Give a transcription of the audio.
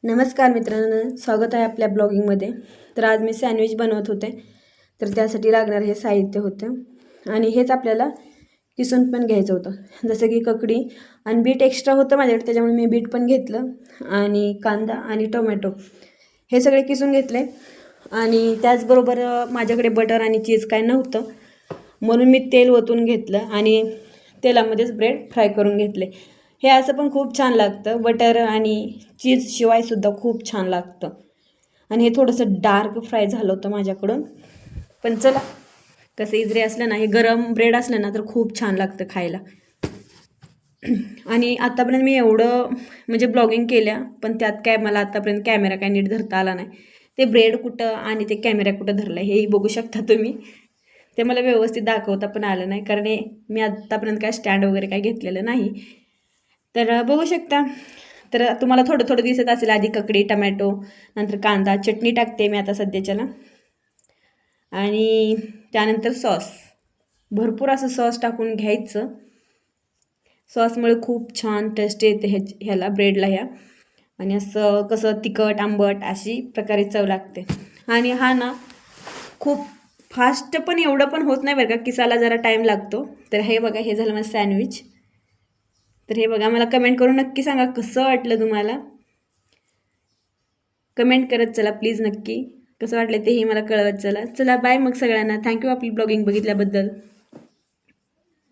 नमस्कार मित्रांनो, स्वागत आहे आपल्या ब्लॉगिंगमध्ये. तर आज मी सँडविच बनवत होते. तर त्यासाठी लागणार हे साहित्य होतं आणि हेच आपल्याला किसून पण घ्यायचं होतं. जसं की ककडी आणि बीट एक्स्ट्रा होतं माझ्याकडे, त्याच्यामुळे मी बीट पण घेतलं आणि कांदा आणि टोमॅटो हे सगळे किसून घेतले. आणि त्याचबरोबर माझ्याकडे बटर आणि चीज काय नव्हतं, म्हणून मी तेल ओतून घेतलं आणि तेलामध्येच ब्रेड फ्राय करून घेतले. हे असं पण खूप छान लागतं, बटर आणि चीज शिवायसुद्धा खूप छान लागतं. आणि हे थोडंसं डार्क फ्राय झालं होतं माझ्याकडून, पण चला, कसं इजरी असलं ना, हे गरम ब्रेड असलं ना तर खूप छान लागतं खायला. आणि आत्तापर्यंत मी एवढं म्हणजे ब्लॉगिंग केल्या, पण त्यात काय मला आत्तापर्यंत कॅमेरा काय नीट धरता आला नाही. ते ब्रेड कुठं आणि ते कॅमेरा कुठं धरलं हेही बघू शकता तुम्ही. ते मला व्यवस्थित दाखवता पण आलं नाही, कारण मी आत्तापर्यंत काय स्टँड वगैरे काय घेतलेलं नाही. तर बघू शकता. तर तुम्हाला थोडं थोडं दिसत असेल, आधी ककडी, टमॅटो, नंतर कांदा, चटणी टाकते मी आता सध्याच्याला, आणि त्यानंतर सॉस. भरपूर असं सॉस टाकून घ्यायचं. सॉसमुळे खूप छान टेस्ट येते ह्याला, ब्रेडला ह्या. आणि असं कसं तिखट आंबट अशी प्रकारे चव लागते. आणि हा ना खूप फास्ट पण एवढं पण होत नाही बरं का, किसाला जरा टाईम लागतो. तर हे बघा, हे झालं माझं सँडविच. तर हे बघा, मला कमेंट करून नक्की सांगा कसं वाटलं तुम्हाला. कमेंट करत चला प्लीज, नक्की कसं वाटलं तेही मला कळवत चला. बाय मग सगळ्यांना. थँक्यू आपली ब्लॉगिंग बघितल्याबद्दल.